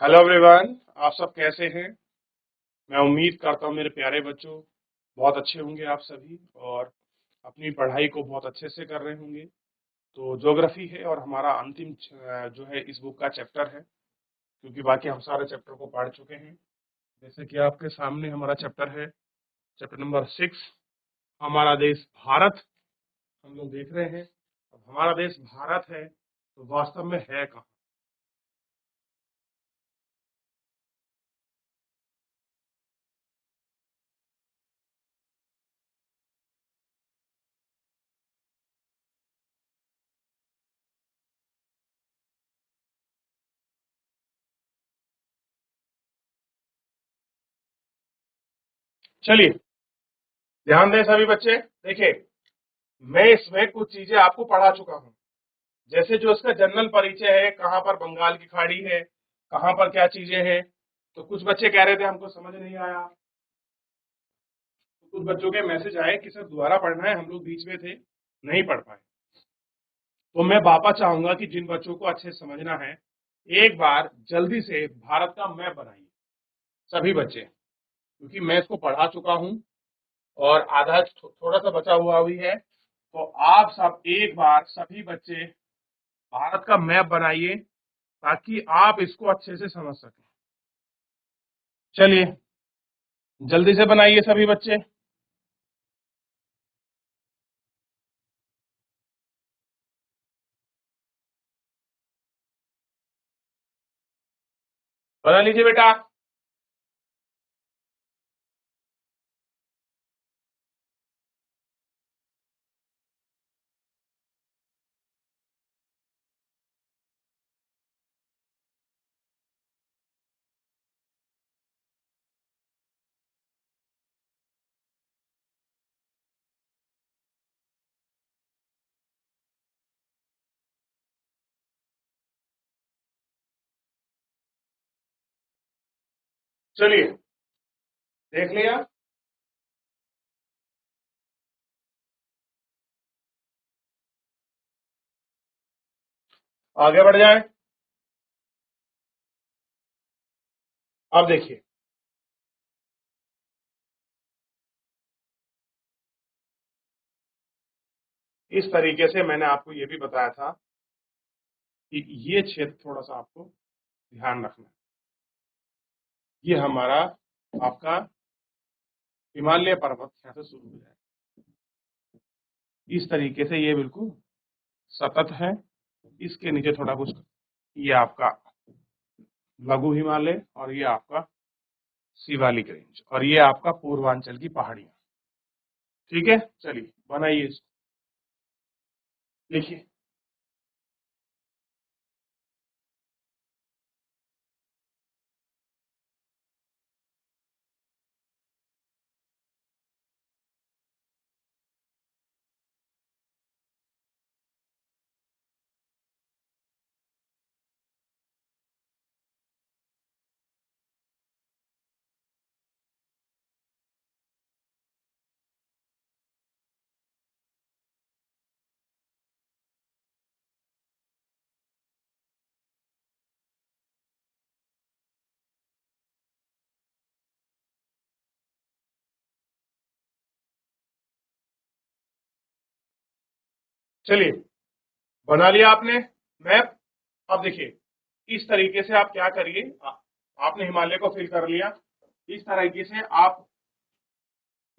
Hello everyone, आप सब कैसे हैं? मैं उम्मीद करता हूं मेरे प्यारे बच्चों बहुत अच्छे होंगे आप सभी और अपनी पढ़ाई को बहुत अच्छे से कर रहे होंगे। तो ज्योग्राफी है और हमारा अंतिम जो है इस बुक का चैप्टर है, क्योंकि बाकी हम सारे चैप्टर को पढ़ चुके हैं। जैसे कि आपके सामने हमारा चैप्टर है, चैप्टर नंबर 6, हमारा देश भारत। हम लोग देख रहे हैं अब हमारा देश भारत है तो वास्तव में है कहाँ। चलिए ध्यान दें सभी बच्चे। देखिए, मैं इसमें कुछ चीजें आपको पढ़ा चुका हूँ, जैसे जो इसका जनरल परिचय है, कहाँ पर बंगाल की खाड़ी है, कहाँ पर क्या चीजें हैं। तो कुछ बच्चे कह रहे थे हमको समझ नहीं आया, तो कुछ बच्चों के मैसेज आए कि सर दोबारा पढ़ना है, हम लोग बीच में थे नहीं पढ़ पाए। तो मैं वापस चाहूंगा कि जिन बच्चों को अच्छे से समझना है, एक बार जल्दी से भारत का मैप बनाइए सभी बच्चे, क्योंकि मैं इसको पढ़ा चुका हूँ और आधा थोड़ा सा बचा हुआ भी है। तो आप सब एक बार सभी बच्चे भारत का मैप बनाइए ताकि आप इसको अच्छे से समझ सकें। चलिए जल्दी से बनाइए सभी बच्चे। बना लीजिए बेटा। चलिए देख लिया। आगे बढ़ जाए। अब देखिए, इस तरीके से मैंने आपको ये भी बताया था कि ये क्षेत्र थोड़ा सा आपको ध्यान रखना है। ये हमारा आपका हिमालय पर्वत यहाँ से शुरू हो जाए, इस तरीके से ये बिल्कुल सतत है। इसके नीचे थोड़ा कुछ, ये आपका लघु हिमालय और ये आपका शिवालिक रेंज और ये आपका पूर्वांचल की पहाड़ियां। ठीक है, चलिए बनाइए इसको। देखिए, चलिए बना लिया आपने मैप। अब देखिए, इस तरीके से आप क्या करिए, आपने हिमालय को फिल कर लिया। इस तरीके से आप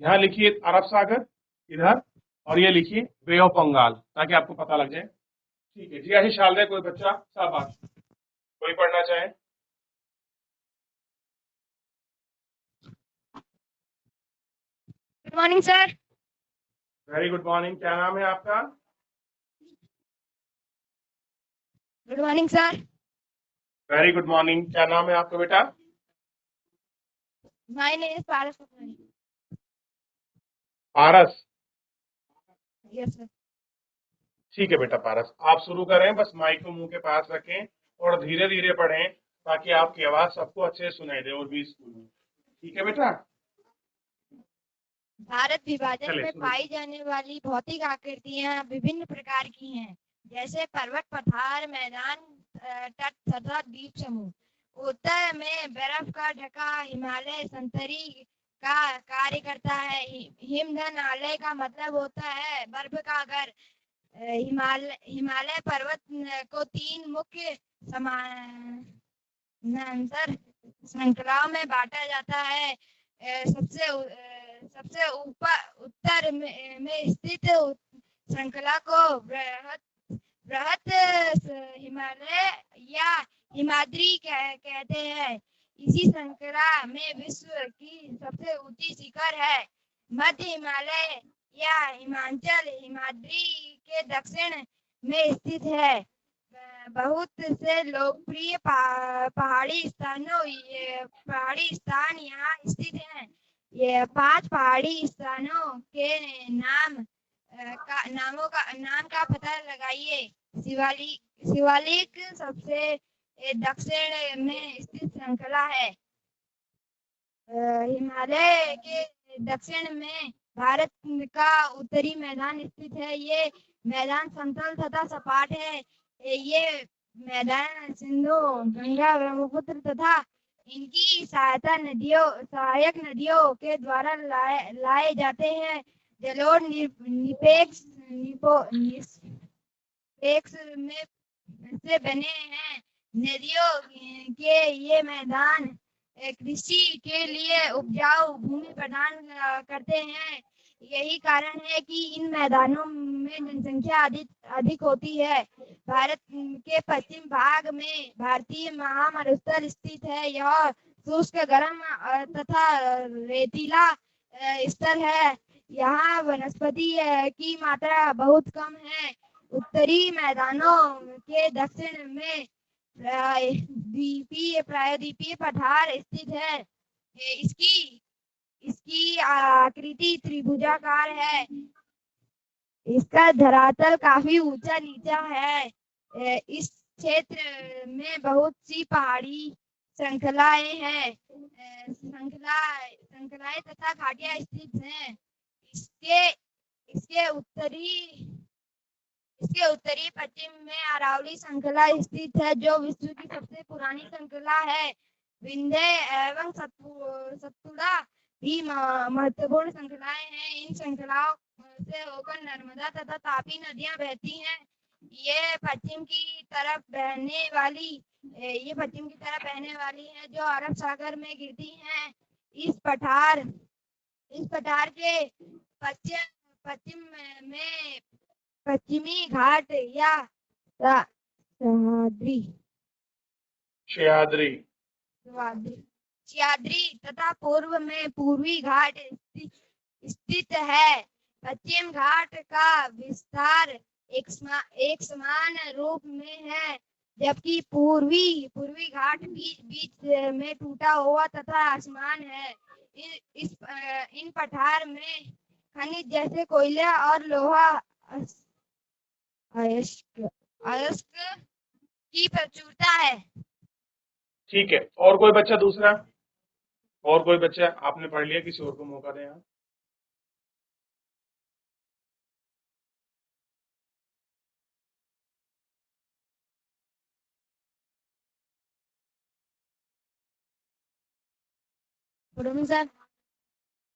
यहाँ लिखिए अरब सागर इधर, और ये लिखिए बे ऑफ बंगाल, ताकि आपको पता लग जाए। ठीक है जी, आशीष डाल दे कोई बच्चा, शाबाश। कोई पढ़ना चाहे? Good morning sir. Very good morning, क्या नाम है आपका? Good morning sir. Very good morning, क्या नाम है आपका बेटा? My name is Paras Kumari. Paras. Yes sir. ठीक है बेटा पारस, आप शुरू करें, बस माइक को मुंह के पास रखें और धीरे धीरे पढ़ें ताकि आपकी आवाज सबको अच्छे से सुनाई दे, और भी स्कूल में। ठीक है बेटा, भारत विभाजन चलिए में शुरू। पाई जाने वाली भौतिक आकृतियां विभिन्न प्रकार की हैं, जैसे पर्वत, पठार, मैदान, तट तथा द्वीप समूह। उत्तर में बर्फ का ढका हिमालय संतरी का कार्य करता है। हिमधनालय का मतलब होता है बर्फ का घर। हिमालय पर्वत को 3 मुख्य समानांतर श्रृंखलाओं में बांटा जाता है। सबसे ऊपर उत्तर में स्थित श्रृंखला को बृहत हिमालय या हिमाद्री कहते हैं। इसी श्रृंखला में विश्व की सबसे ऊंची शिखर है मध्य हिमालय या हिमाचल हिमाद्री के दक्षिण में स्थित है। बहुत से लोकप्रिय पहाड़ी स्थान यहाँ स्थित हैं। ये 5 पहाड़ी स्थानों के नाम का पता लगाइए। शिवालिक सबसे दक्षिण में स्थित श्रृंखला है। हिमालय के दक्षिण में भारत का उत्तरी मैदान स्थित है। ये मैदान समतल तथा सपाट है। ये मैदान सिंधु गंगा ब्रह्मपुत्र तथा इनकी सहायक नदियों के द्वारा लाए जाते हैं। जलोढ़ निरपेक्ष में से बने हैं। नदियों के ये मैदान कृषि के लिए उपजाऊ भूमि प्रदान करते हैं। यही कारण है कि इन मैदानों में जनसंख्या अधिक होती है। भारत के पश्चिम भाग में भारतीय महामरुस्थल स्थित है। यह शुष्क गर्म तथा रेतीला स्तर है। यहाँ वनस्पति की मात्रा बहुत कम है। उत्तरी मैदानों के दक्षिण में प्रायद्वीपीय पठार स्थित है। इसकी आकृति त्रिभुजाकार है। इसका धरातल काफी ऊंचा नीचा है। इस क्षेत्र में बहुत सी पहाड़ी श्रृंखलाएं हैं। श्रृंखलाएं तथा घाटियां स्थित हैं। इसके उत्तरी पश्चिम में अरावली श्रृंखला स्थित है जो विश्व की सबसे पुरानी श्रृंखला है। विंध्य एवं सतपुड़ा भी महत्वपूर्ण श्रृंखलाएं हैं। इन श्रृंखलाओं से होकर नर्मदा तथा तापी नदियां बहती हैं। ये पश्चिम की तरफ बहने वाली है जो अरब सागर में गिरती हैं। इस पठार के पश्चिम में पश्चिमी घाट या सह्याद्री तथा पूर्व में पूर्वी घाट स्थित है। पश्चिम घाट का विस्तार एक समान रूप में है जबकि पूर्वी घाट बीच में टूटा हुआ तथा आसमान है। इन पठार में खनिज जैसे कोयला और लोहा अयस्क की प्रचुरता है। ठीक है, और कोई बच्चा दूसरा? और कोई बच्चा? आपने पढ़ लिया, किसी और को मौका दें आप। Good morning sir.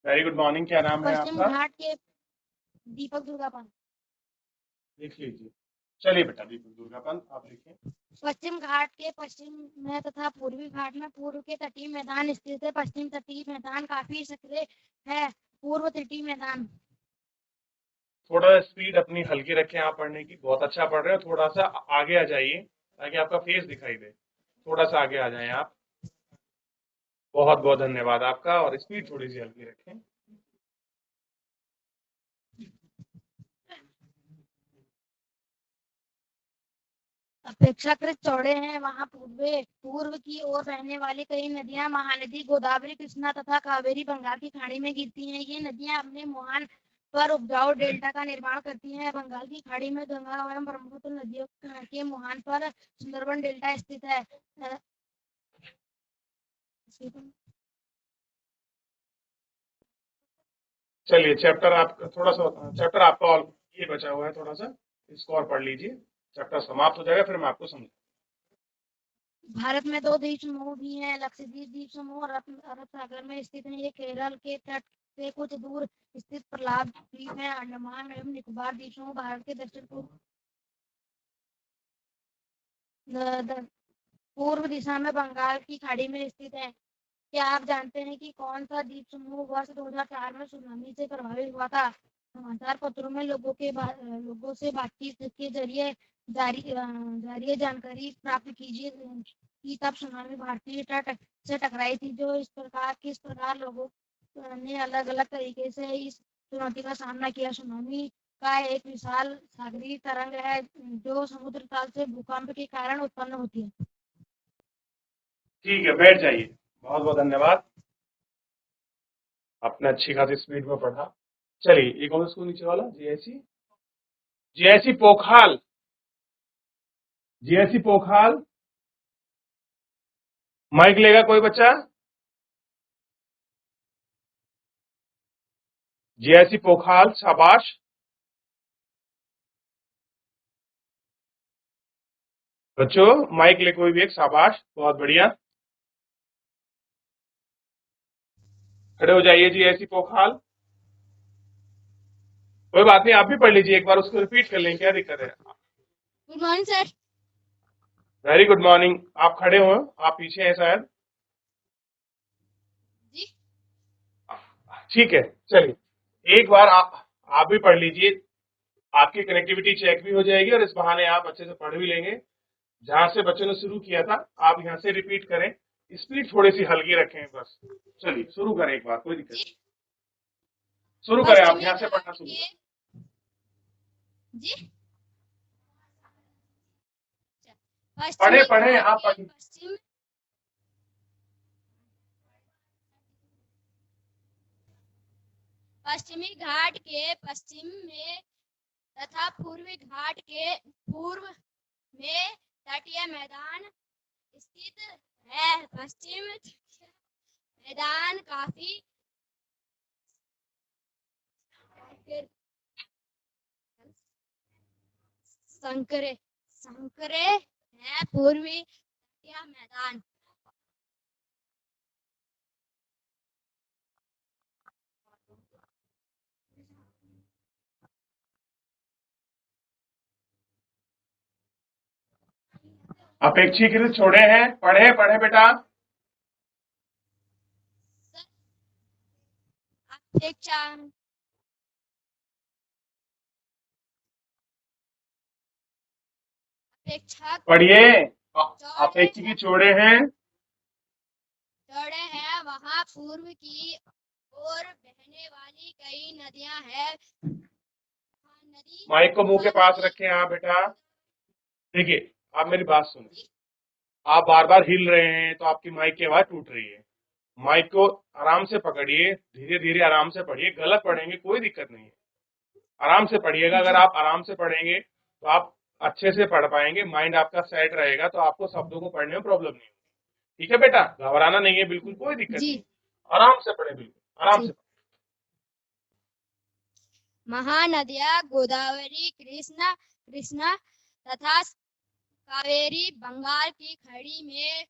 Very good morning. क्या नाम है पश्चिम आपका? घाट के दीपक दुर्गापान। लिख लीजिए। चलिए बेटा, दीपक दुर्गापान आप लिखिए। पश्चिम घाट के पश्चिम में तथा पूर्वी घाट में पूर्व के तटीय मैदान स्थित है। पश्चिम तटीय मैदान काफी सक्रिय है। पूर्व तटीय मैदान। थोड़ा स्पीड अपनी हल्की रखें आप पढ़ने की। बहुत अच्छा पढ़ रहे हो। थोड़ा सा आगे आ जाइए ताकि आपका फेस दिखाई दे। थोड़ा सा आगे आ जाएं आप। बहुत बहुत धन्यवाद आपका। और स्पीड थोड़ी सी हल्की रखें। अपेक्षाकृत चौड़े हैं। वहाँ पूर्व की ओर बहने वाली कई नदियां महानदी गोदावरी कृष्णा तथा कावेरी बंगाल की खाड़ी में गिरती हैं। ये नदियां अपने मुहान पर उपजाऊ डेल्टा का निर्माण करती हैं। बंगाल की खाड़ी में गंगा एवं ब्रह्मपुत्र नदियों के मुहान पर सुंदरबन डेल्टा स्थित है। चलिए, चैप्टर आपका और ये बचा हुआ है। थोड़ा सा इसको और पढ़ लीजिए। चैप्टर समाप्त हो जाएगा, फिर मैं आपको समझाऊंगा। भारत में 2 द्वीप समूह भी हैं, लक्षद्वीप द्वीप समूह और अरब सागर में स्थित है। ये केरल के तट से कुछ दूर स्थित प्रलाप द्वीप है। अंडमान एवं निकोबार द्वीप समूह भारत के दक्षिण पूर्व दिशा में बंगाल की खाड़ी में स्थित है। क्या आप जानते हैं कि कौन सा द्वीप समूह वर्ष 2004 में सुनामी से प्रभावित हुआ था? समाचार पत्रों में लोगों से बातचीत के जरिए जारी जानकारी प्राप्त कीजिए कि तब सुनामी भारतीय तट से टकराई थी। किस प्रकार लोगों ने अलग अलग तरीके से इस चुनौती का सामना किया। सुनामी का एक विशाल सागरीय तरंग है जो समुद्र तल से भूकंप के कारण उत्पन्न होती है। ठीक है, बैठ जाइए। बहुत बहुत धन्यवाद, आपने अच्छी खासी स्पीड में पढ़ा। चलिए एक और स्कूल नीचे वाला, जीआईसी पोखराल, जीआईसी पोखराल, माइक लेगा कोई बच्चा? जीआईसी पोखराल, शाबाश। बच्चों माइक ले कोई भी एक, शाबाश, बहुत बढ़िया। खड़े हो जाइए। जीआईसी पोखराल, कोई बात नहीं, आप भी पढ़ लीजिए, एक बार उसको रिपीट कर लें, क्या दिक्कत है? Good morning sir. Very good morning. आप खड़े हो, आप पीछे हैं शायद। जी ठीक है, चलिए एक बार आप भी पढ़ लीजिए, आपकी कनेक्टिविटी चेक भी हो जाएगी और इस बहाने आप अच्छे से पढ़ भी लेंगे। जहां से बच्चों ने शुरू किया था आप यहां से रिपीट करें, स्पीड थोड़ी सी हल्की रखें बस। चलिए शुरू करें एक बार, कोई दिक्कत नहीं, शुरू करें, आप पश्चिमी यहां से घाट पढ़ना शुरू के करें। जी पढ़े पश्चिमी पढ़े घाट आप के पढ़िए। पश्चिम पश्चिमी घाट के पश्चिम में तथा पूर्वी घाट के पूर्व में तटीय मैदान स्थित है। पश्चिम मैदान काफी संकरे संकरे है। पूर्वी तटीय मैदान अपेक्षीकृत छोड़े हैं, पढ़े पढ़े बेटा। अपेक्षा अपेक्षाकृत पढ़िए। चौड़े अपेक्षिकी छोड़े हैं। हैं। वहां पूर्व की ओर बहने वाली कई नदियां हैं। नदी माइक को मुंह के पास नदी रखें आप बेटा। देखिए आप मेरी बात सुने, आप बार बार हिल रहे हैं तो आपकी माइक की आवाज टूट रही है। माइक को आराम से पकड़िए, धीरे धीरे आराम से पढ़िए, गलत पढ़ेंगे कोई दिक्कत नहीं है, आराम से पढ़िएगा। अगर आप आराम से पढ़ेंगे तो आप अच्छे से पढ़ पाएंगे, माइंड आपका सेट रहेगा, तो आपको शब्दों को पढ़ने में प्रॉब्लम नहीं होगी। ठीक है बेटा, घबराना नहीं है बिल्कुल, कोई दिक्कत जी नहीं, आराम से पढ़े, बिल्कुल आराम से। महानदियां गोदावरी कृष्णा तथा कावेरी बंगाल की खाड़ी में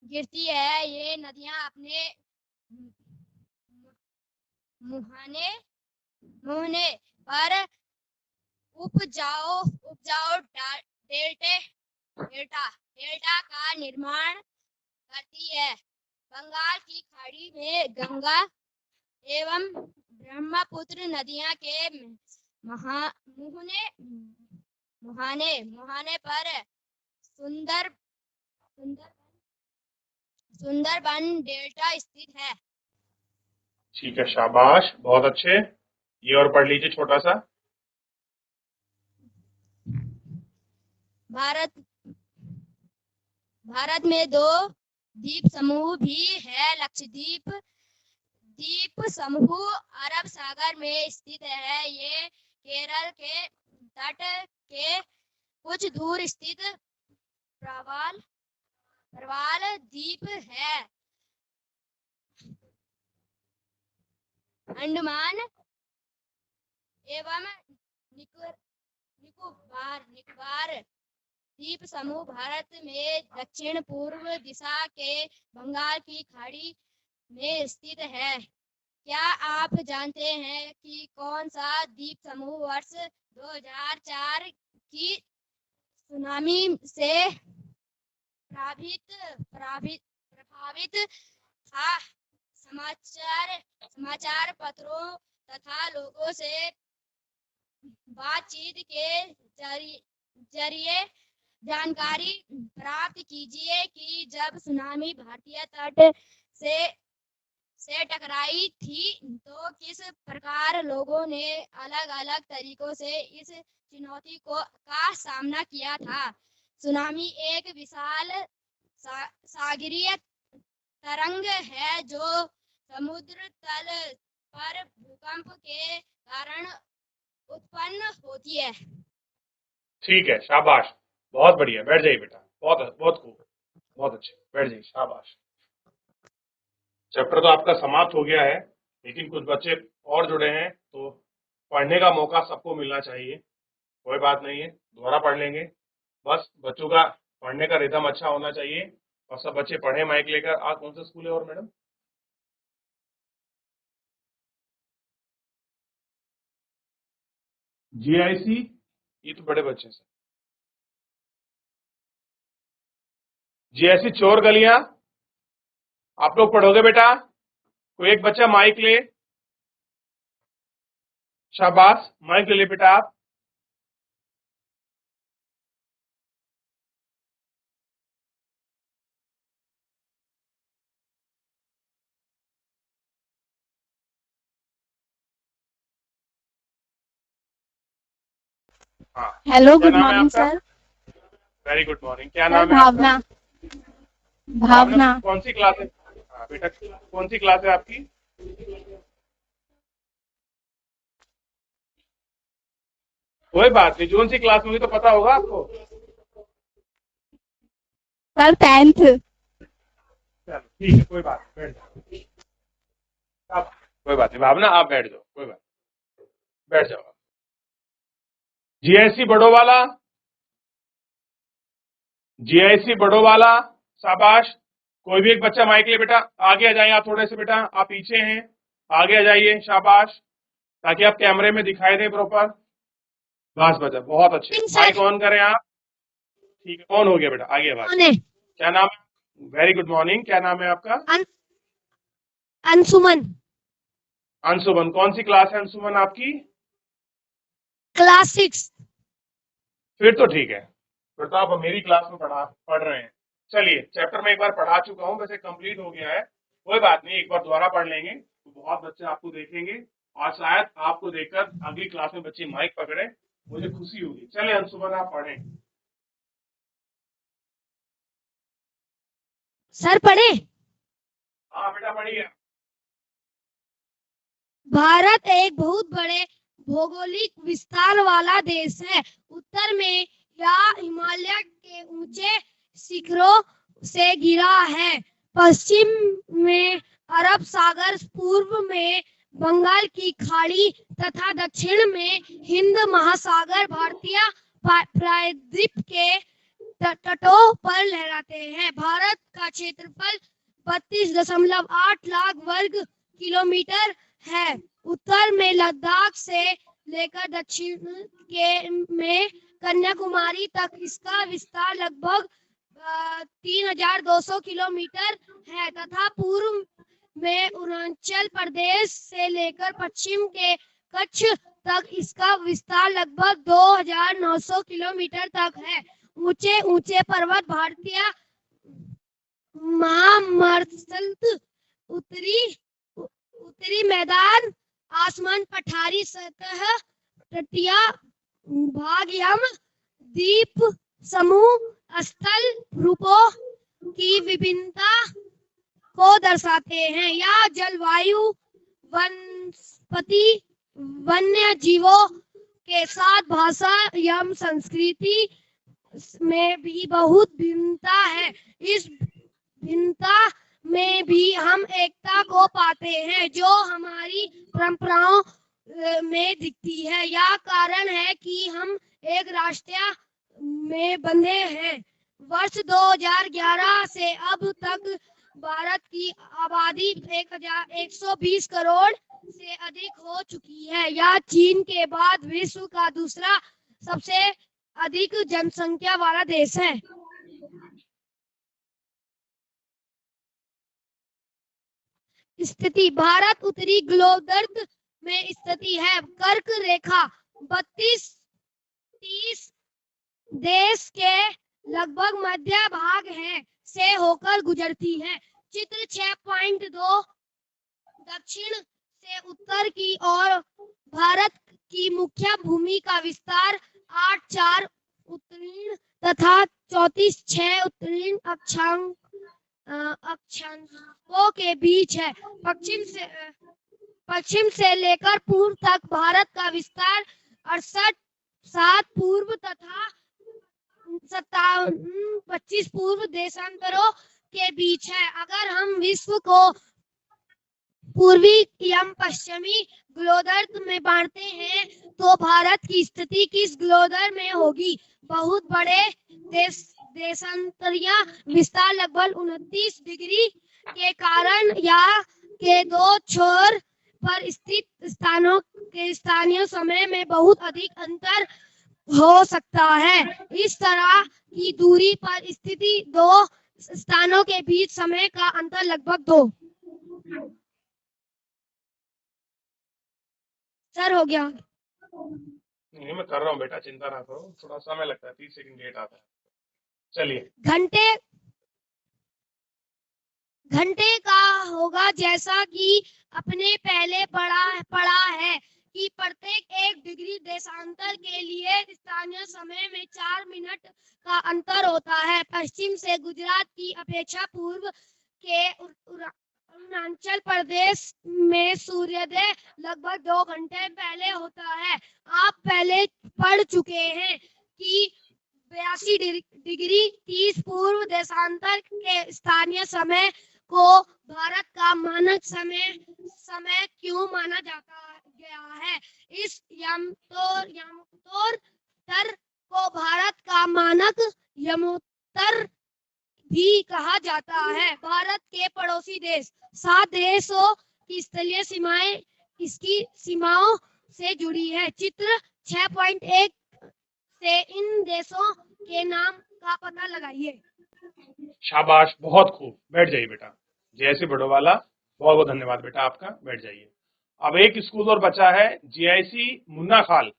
गिरती है। ये नदियां अपने मुहाने पर उपजाऊ डेल्टा का निर्माण करती है। बंगाल की खाड़ी में गंगा एवं ब्रह्मपुत्र नदियां के मुहाने पर सुंदरबन डेल्टा स्थित है। ठीक है, शाबाश, बहुत अच्छे। ये और पढ़ लीजिए छोटा सा। भारत में 2 द्वीप समूह भी है। लक्षद्वीप द्वीप समूह अरब सागर में स्थित है। ये केरल के तट के कुछ दूर स्थित प्रवाल द्वीप है। अंडमान एवं निकोबार द्वीप समूह भारत में दक्षिण पूर्व दिशा के बंगाल की खाड़ी में स्थित है। क्या आप जानते हैं कि कौन सा द्वीप समूह वर्ष 2004 की सुनामी से प्रभावित था? समाचार पत्रों तथा लोगों से बातचीत के जरिए जानकारी प्राप्त कीजिए कि जब सुनामी भारतीय तट से टकराई थी तो किस प्रकार लोगों ने अलग-अलग तरीकों से इस चुनौती का सामना किया था। सुनामी एक विशाल सागरीय तरंग है जो समुद्र तल पर भूकंप के कारण उत्पन्न होती है। ठीक है, शाबाश, बहुत बढ़िया। बैठ जाइए बेटा, बहुत बहुत खूब, बहुत अच्छे, बैठ जाइए, शाबाश। चैप्टर तो आपका समाप्त हो गया है, लेकिन कुछ बच्चे और जुड़े हैं, तो पढ़ने का मौका सबको मिलना चाहिए। कोई बात नहीं है, दोबारा पढ़ लेंगे। बस बच्चों का पढ़ने का रिदम अच्छा होना चाहिए और सब बच्चे पढ़े माइक लेकर। आज कौन सा स्कूल है और मैडम? GIC, ये तो बड़े बच्चे से। GIC चोर गलियां, आप लोग पढ़ोगे बेटा? कोई एक बच्चा माइक ले, शाबाश, माइक ले बेटा आप। हाँ, हेलो, क्या गुड नाम है मॉर्निंग आपका? सर। Very good morning. क्या सर नाम है आपका? भावना। भावना। कौन सी क्लास है? हाँ बेटा, कौन सी क्लास है आपकी? कोई बात नहीं, कौन सी क्लास में हुई तो पता होगा आपको। Sir 10th। चलो ठीक है, कोई बात नहीं, बैठ जाओ आप। कोई बात नहीं भावना, आप बैठ जाओ, कोई बात नहीं, बैठ जाओ आप। GIC बड़ोवाला, GIC बड़ोवाला, शाबाश। कोई भी एक बच्चा माइक ले बेटा, आगे आ जाइए आप थोड़े से बेटा, आप पीछे हैं, आगे आ जाइए, शाबाश, ताकि आप कैमरे में दिखाई दे प्रॉपर। बस बच्चा, बहुत अच्छे, माइक ऑन करें आप। ठीक है, ऑन हो गया बेटा, आगे बात। क्या नाम है? वेरी गुड मॉर्निंग, क्या नाम है आपका? अंशुमन। अंशुमन, कौन सी क्लास है अंशुमन आपकी? क्लास 6। फिर तो ठीक है, फिर तो आप मेरी क्लास में पढ़ रहे हैं। चलिए, चैप्टर में एक बार पढ़ा चुका हूँ, वैसे कंप्लीट हो गया है, कोई बात नहीं, एक बार दोबारा पढ़ लेंगे तो बहुत बच्चे आपको देखेंगे और शायद आपको देखकर अगली क्लास में बच्चे माइक पकड़े, मुझे खुशी होगी। चले अंशुमन, आप पढ़ें। सर पढ़े? हाँ बेटा, पढ़िए। भारत एक बहुत बड़े भौगोलिक विस्तार वाला देश है। उत्तर में यह हिमालय के ऊंचे शिखरों से घिरा है, पश्चिम में अरब सागर, पूर्व में बंगाल की खाड़ी तथा दक्षिण में हिंद महासागर भारतीय प्रायद्वीप के तटों पर लहराते हैं। भारत का क्षेत्रफल 32.8 लाख वर्ग किलोमीटर है। उत्तर में लद्दाख से लेकर दक्षिण में कन्याकुमारी तक इसका विस्तार लगभग 3200 किलोमीटर है तथा पूर्व में अरुणाचल प्रदेश से लेकर पश्चिम के कच्छ तक इसका विस्तार लगभग 2900 किलोमीटर तक है। ऊंचे ऊंचे पर्वत भारतीय महामर्सल, उत्तरी मैदान, आसमान पठारी सतह, तटीय भाग एवं द्वीप समूह स्थल रूपों की विभिन्नता को दर्शाते हैं। यह जलवायु, वनस्पति, वन्य जीवों के साथ भाषा एवं संस्कृति में भी बहुत भिन्नता है। इस भिन्नता में भी हम एकता को पाते हैं जो हमारी परंपराओं में दिखती है। यह कारण है कि हम एक राष्ट्रीय में बंधे हैं। वर्ष 2011 से अब तक भारत की आबादी 120 करोड़ से अधिक हो चुकी है। यह चीन के बाद विश्व का दूसरा सबसे अधिक जनसंख्या वाला देश है। स्थिति: भारत उत्तरी गोलार्ध में स्थिति है। कर्क रेखा 32-30 देश के लगभग मध्य भाग से होकर गुजरती है। चित्र 6.2 दक्षिण से उत्तर की ओर भारत की मुख्य भूमि का विस्तार 8.4 उत्तीर्ण तथा 34.6 उत्तीर्ण अक्षांशों के बीच है। पश्चिम से लेकर पूर्व तक भारत का विस्तार 68.7 पूर्व तथा 27-25 पूर्व देशांतरों के बीच है। अगर हम विश्व को पूर्वी एवं पश्चिमी गोलार्ध में बांटते हैं तो भारत की स्थिति किस गोलार्ध में होगी? बहुत बड़े देशांतरीय विस्तार लगभग 29 डिग्री के कारण या के दो छोर पर स्थित स्थानों के स्थानीय समय में बहुत अधिक अंतर हो सकता है। इस तरह की दूरी पर स्थित दो स्थानों के बीच समय का अंतर लगभग 2 सर हो गया। नहीं मैं कर रहा हूँ बेटा, चिंता ना करो, थोड़ा समय लगता है, 30 सेकंड लेट आता है। चलिए। घंटे का होगा। जैसा कि अपने पहले पढ़ा है कि प्रत्येक 1 डिग्री देशांतर के लिए स्थानीय समय में 4 मिनट का अंतर होता है। पश्चिम से गुजरात की अपेक्षा पूर्व के अरुणाचल प्रदेश में सूर्योदय लगभग 2 घंटे पहले होता है। आप पहले पढ़ चुके हैं कि 82 डिग्री 30 पूर्व देशांतर के स्थानीय समय को भारत का मानक समय क्यों माना गया है? इस यमोत्तर को भारत का मानक यमोत्तर भी कहा जाता है। भारत के पड़ोसी देश 7 देशों की स्थलीय सीमाएं इसकी सीमाओं से जुड़ी है। चित्र 6.1 से इन देशों के नाम का पता लगाइए। शाबाश, बहुत खूब। बैठ जाइए बेटा। जयसी बड़ोवाला, बहुत बहुत धन्यवाद बेटा आपका, बैठ जाइए। अब एक स्कूल और बचा है, जीआईसी मुन्ना खाल।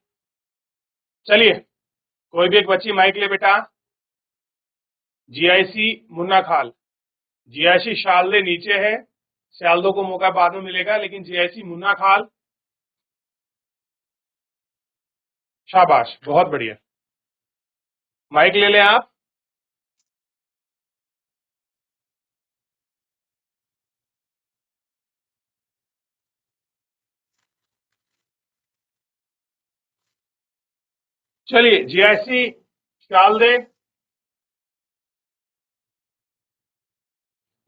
चलिए, कोई भी एक बच्ची माइक ले बेटा। जीआईसी मुन्ना खाल। जीआईसी शालदे नीचे है, शालदों को मौका बाद में मिलेगा, लेकिन जीआईसी मुन्ना खाल। शाबाश, बहुत बढ़िया। माइक ले लें आप। चलिए, जीआईसी शालदे।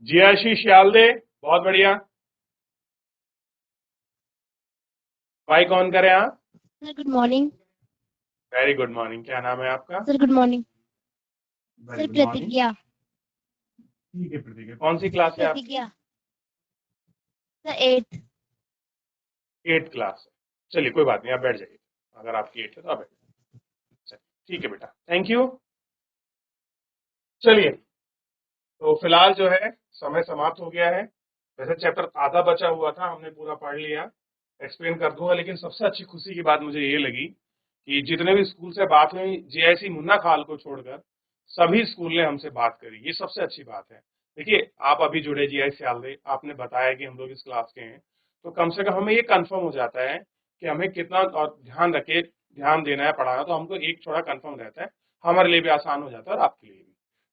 जीआईसी शालदे, बहुत बढ़िया। माइक ऑन करें आप। Sir good morning. Very good morning. क्या नाम है आपका? Sir good morning. Very sir good morning. प्रतिज्ञा। ठीक है प्रतिज्ञा। कौन सी क्लास है आपकी? प्रतिज्ञा सर 8th। 8th क्लास है। चलिए कोई बात नहीं, आप बैठ जाइए। अगर आपकी 8 है तो आप बैठ जाइए। ठीक है बेटा, थैंक यू। चलिए, तो फिलहाल जो है समय समाप्त हो गया है। वैसे चैप्टर आधा बचा हुआ था, हमने पूरा पढ़ लिया। एक्सप्लेन कर दूंगा, लेकिन सबसे अच्छी खुशी की बात मुझे ये लगी कि जितने भी स्कूल से बात हुई, जीआईसी मुन्ना खाल को छोड़कर सभी स्कूल ने हमसे बात करी। ये सबसे अच्छी बात है। देखिए, आप अभी जुड़े जीआईसी शालदे, आपने बताया कि हम लोग इस क्लास के हैं, तो कम से कम हमें ये कंफर्म हो जाता है कि हमें कितना और ध्यान देना है पढ़ाना, तो हमको एक थोड़ा कंफर्म रहता है, हमारे लिए भी आसान हो जाता है और आपके लिए भी।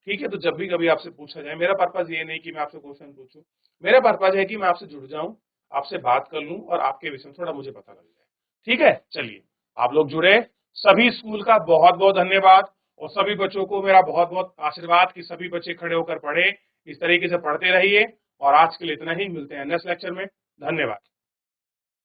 ठीक है, तो जब भी कभी आपसे पूछा जाए, मेरा पर्पज ये नहीं कि मैं आपसे क्वेश्चन पूछूं, मेरा पर्पज है कि मैं आपसे जुड़ जाऊं, आपसे बात कर लूं और आपके विषय में थोड़ा मुझे पता लग जाए। ठीक है, चलिए, आप लोग जुड़े। सभी स्कूल का बहुत बहुत धन्यवाद और सभी बच्चों को मेरा बहुत बहुत आशीर्वाद कि सभी बच्चे खड़े होकर पढ़े। इस तरीके से पढ़ते रहिए और आज के लिए इतना ही। मिलते हैं नेक्स्ट लेक्चर में। धन्यवाद।